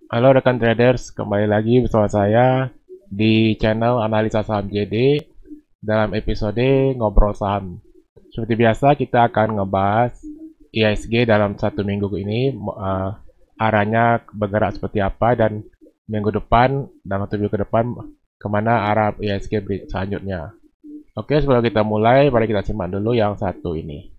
Halo rekan traders, kembali lagi bersama saya di channel Analisa Saham JD dalam episode Ngobrol Saham. Seperti biasa kita akan ngebahas IHSG dalam satu minggu ini, arahnya bergerak seperti apa dan minggu depan, dalam satu minggu ke depan, kemana arah IHSG selanjutnya. Oke, sebelum kita mulai, mari kita simak dulu yang satu ini.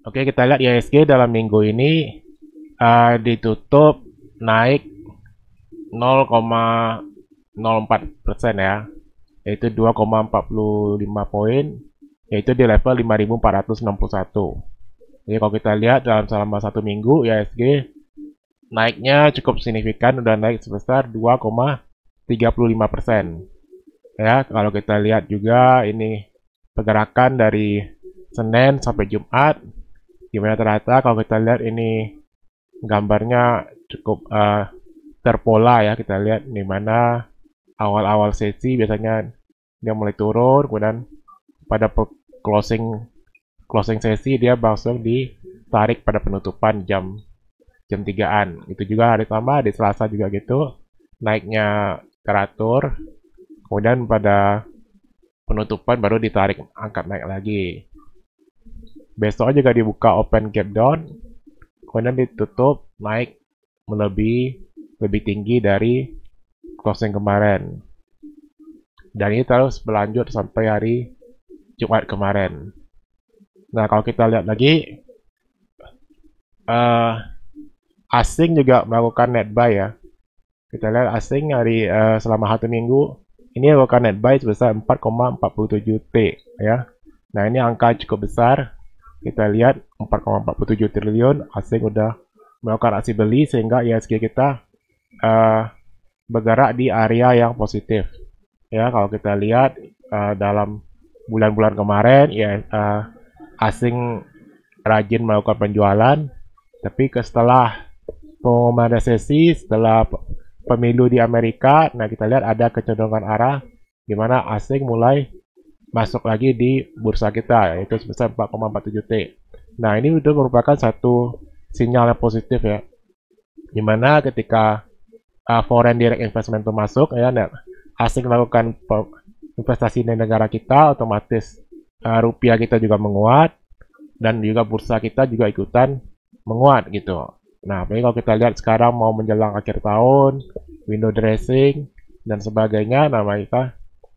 Oke, kita lihat IHSG dalam minggu ini ditutup naik 0,04% ya, yaitu 2,45 poin, yaitu di level 5.461. Jadi kalau kita lihat dalam selama satu minggu IHSG naiknya cukup signifikan, udah naik sebesar 2,35%. Ya, kalau kita lihat juga ini pergerakan dari Senin sampai Jumat, gimana ternyata kalau kita lihat ini gambarnya cukup terpola ya. Kita lihat di mana awal-awal sesi biasanya dia mulai turun, kemudian pada closing sesi dia langsung ditarik pada penutupan jam 3-an. Itu juga hari sama, di Selasa juga gitu, naiknya teratur, kemudian pada penutupan baru ditarik angkat naik lagi. Besok juga dibuka open gap down, kemudian ditutup naik lebih tinggi dari closing kemarin. Dan ini terus berlanjut sampai hari Jumat kemarin. Nah, kalau kita lihat lagi, asing juga melakukan net buy ya. Kita lihat asing selama satu minggu ini melakukan net buy sebesar 4,47 T ya. Nah, ini angka cukup besar. Kita lihat 4,47 triliun asing udah melakukan aksi beli, sehingga IHSG kita bergerak di area yang positif. Ya, kalau kita lihat dalam bulan-bulan kemarin ya, asing rajin melakukan penjualan, tapi setelah pengumuman resesi, setelah pemilu di Amerika, nah kita lihat ada kecenderungan arah di mana asing mulai masuk lagi di bursa kita, yaitu sebesar 4,47 T. Nah, ini itu merupakan satu sinyal yang positif ya, dimana ketika foreign direct investment itu masuk ya, nah, asing melakukan investasi di negara kita, otomatis rupiah kita juga menguat dan juga bursa kita juga ikutan menguat gitu. Nah, apalagi kalau kita lihat sekarang mau menjelang akhir tahun, window dressing dan sebagainya, nah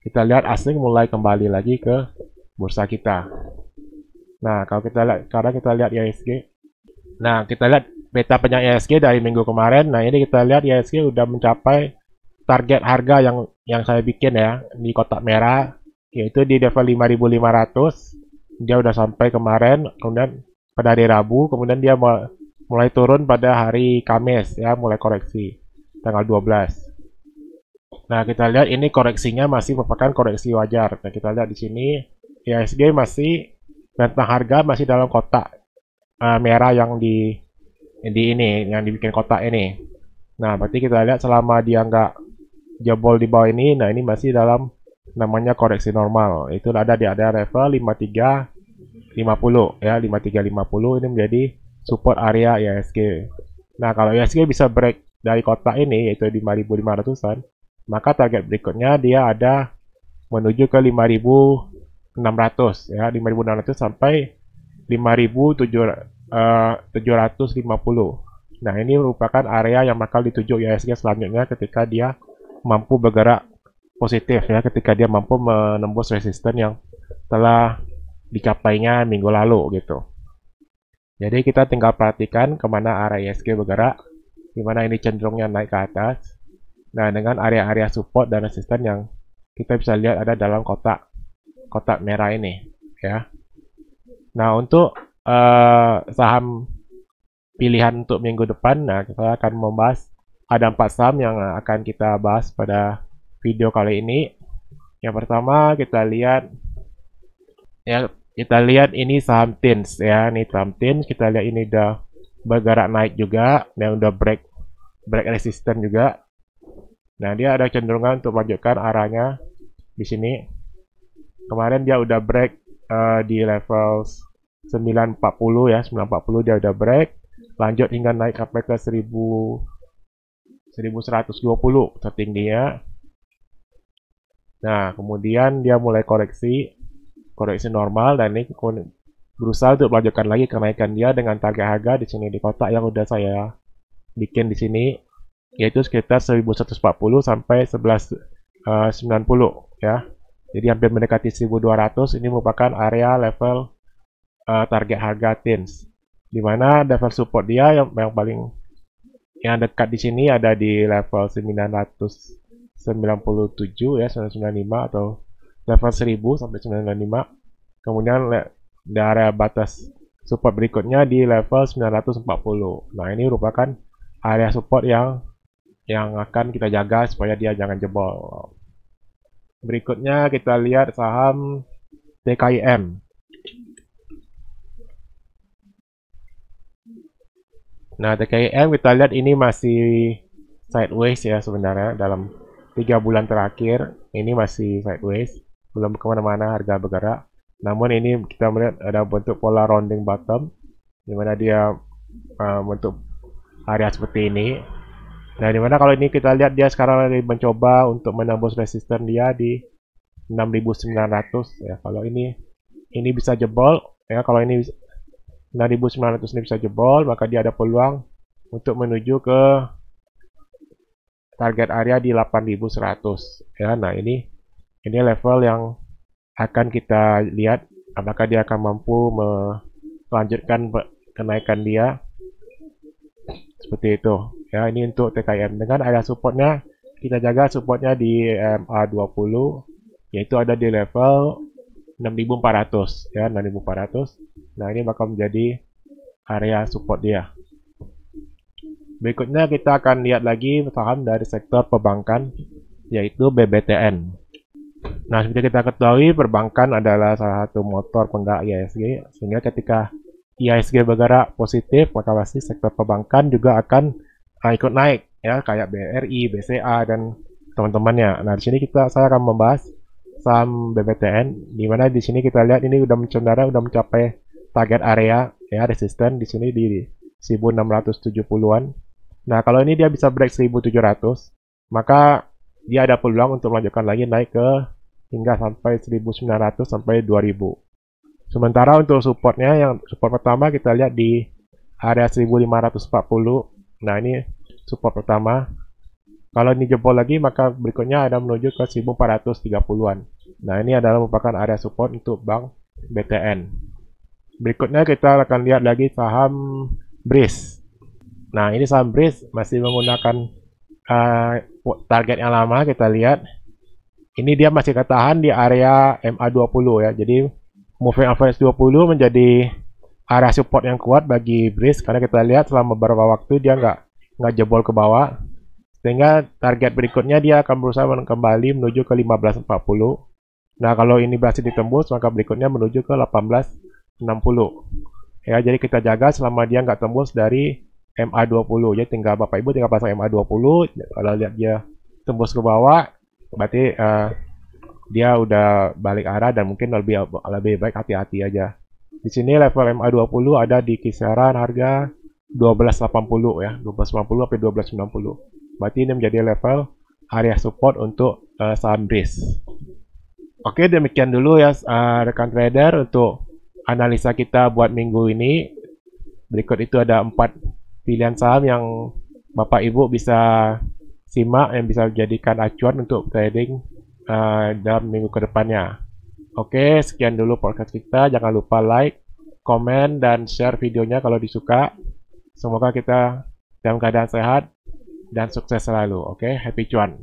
kita lihat asing mulai kembali lagi ke bursa kita. Nah, kalau kita lihat sekarang, kita lihat IHSG. Nah, kita lihat beta penyak IHSG dari minggu kemarin. Nah, ini kita lihat IHSG udah mencapai target harga yang saya bikin ya di kotak merah, yaitu di level 5.500. Dia udah sampai kemarin, kemudian pada hari Rabu, kemudian dia mulai turun pada hari Kamis ya, mulai koreksi tanggal 12. Nah, kita lihat ini koreksinya masih merupakan koreksi wajar. Nah, kita lihat di sini IHSG masih rentang harga masih dalam kotak merah yang ini yang dibikin kotak ini. Nah, berarti kita lihat selama dia nggak jebol di bawah ini, nah ini masih dalam namanya koreksi normal. Itu ada di level 5350 ya, 5350 ini menjadi support area IHSG. Nah, kalau IHSG bisa break dari kotak ini yaitu 5.500-an, maka target berikutnya dia ada menuju ke 5.600 ya, 5.600 sampai 5.750. Nah, ini merupakan area yang bakal dituju IHSG selanjutnya ketika dia mampu bergerak positif ya, ketika dia mampu menembus resisten yang telah dicapainya minggu lalu gitu. Jadi kita tinggal perhatikan kemana arah IHSG bergerak, dimana ini cenderungnya naik ke atas. Nah, dengan area-area support dan resisten yang kita bisa lihat ada dalam kotak merah ini ya. Nah, untuk saham pilihan untuk minggu depan, nah kita akan membahas ada 4 saham yang akan kita bahas pada video kali ini. Yang pertama kita lihat ya, ini saham TINS ya. Ini saham TINS, kita lihat ini udah bergerak naik juga dan udah break resisten juga. Nah, dia ada kecenderungan untuk melanjutkan arahnya di sini. Kemarin dia udah break di level 940 ya, 940 dia udah break, lanjut hingga naik sampai ke 1120 tertingginya. Nah, kemudian dia mulai koreksi normal, dan ini berusaha untuk melanjutkan lagi kenaikan dia dengan target harga di sini di kotak yang udah saya bikin di sini, yaitu sekitar 1140 sampai 1190 ya. Jadi hampir mendekati 1200. Ini merupakan area level target harga TINS, di mana level support dia yang paling dekat di sini ada di level 997 ya, 995 atau level 1000 sampai 995. Kemudian di area batas support berikutnya di level 940. Nah, ini merupakan area support yang akan kita jaga supaya dia jangan jebol. Berikutnya kita lihat saham TKIM. Nah, TKIM kita lihat ini masih sideways ya sebenarnya. Dalam 3 bulan terakhir ini masih sideways, belum kemana-mana harga bergerak. Namun ini kita melihat ada bentuk pola rounding bottom, dimana dia bentuk area seperti ini. Nah, dimana kalau ini kita lihat dia sekarang lagi mencoba untuk menembus resisten dia di 6.900 ya. Kalau ini bisa jebol ya, kalau ini 6.900 ini bisa jebol, maka dia ada peluang untuk menuju ke target area di 8.100 ya. Nah, ini level yang akan kita lihat apakah dia akan mampu melanjutkan kenaikan dia seperti itu ya. Ini untuk TKIM dengan area supportnya, kita jaga supportnya di MA20, yaitu ada di level 6.400 ya, 6.400. Nah, ini bakal menjadi area support dia. Berikutnya kita akan lihat lagi saham dari sektor perbankan, yaitu BBTN. Nah, seperti kita ketahui, perbankan adalah salah satu motor penggerak IHSG, sehingga ketika IHSG bergerak positif, maka pasti sektor perbankan juga akan ikut naik ya, kayak BRI, BCA dan teman-temannya. Nah, di sini saya akan membahas saham BBTN, di mana di sini kita lihat ini udah mencapai target area ya, resisten di sini di 1670-an. Nah, kalau ini dia bisa break 1700, maka dia ada peluang untuk melanjutkan lagi naik ke hingga sampai 1900 sampai 2000. Sementara untuk supportnya, yang support pertama kita lihat di area 1540. Nah, ini support pertama. Kalau ini jebol lagi, maka berikutnya ada menuju ke 1430-an. Nah, ini adalah merupakan area support untuk bank BTN. Berikutnya kita akan lihat lagi saham BRIS. Nah, ini saham BRIS masih menggunakan target yang lama. Kita lihat ini dia masih ketahan di area MA20 ya. Jadi moving average 20 menjadi area support yang kuat bagi BRIS, karena kita lihat selama beberapa waktu dia nggak jebol ke bawah, sehingga target berikutnya dia akan berusaha kembali menuju ke 1540. Nah, kalau ini berhasil ditembus, maka berikutnya menuju ke 1860 ya. Jadi kita jaga selama dia nggak tembus dari MA20 ya. Tinggal Bapak Ibu tinggal pasang MA20. Kalau lihat dia tembus ke bawah, berarti dia udah balik arah dan mungkin lebih baik hati-hati aja. Di sini level MA20 ada di kisaran harga 1280 ya, 1280 sampai 1290. Berarti ini menjadi level area support untuk saham BRIS. Oke, demikian dulu ya rekan trader untuk analisa kita buat minggu ini. Berikut itu ada 4 pilihan saham yang Bapak Ibu bisa simak, yang bisa dijadikan acuan untuk trading dalam minggu ke depannya. Oke, sekian dulu podcast kita. Jangan lupa like, komen, dan share videonya kalau disuka. Semoga kita dalam keadaan sehat dan sukses selalu. Oke, happy cuan.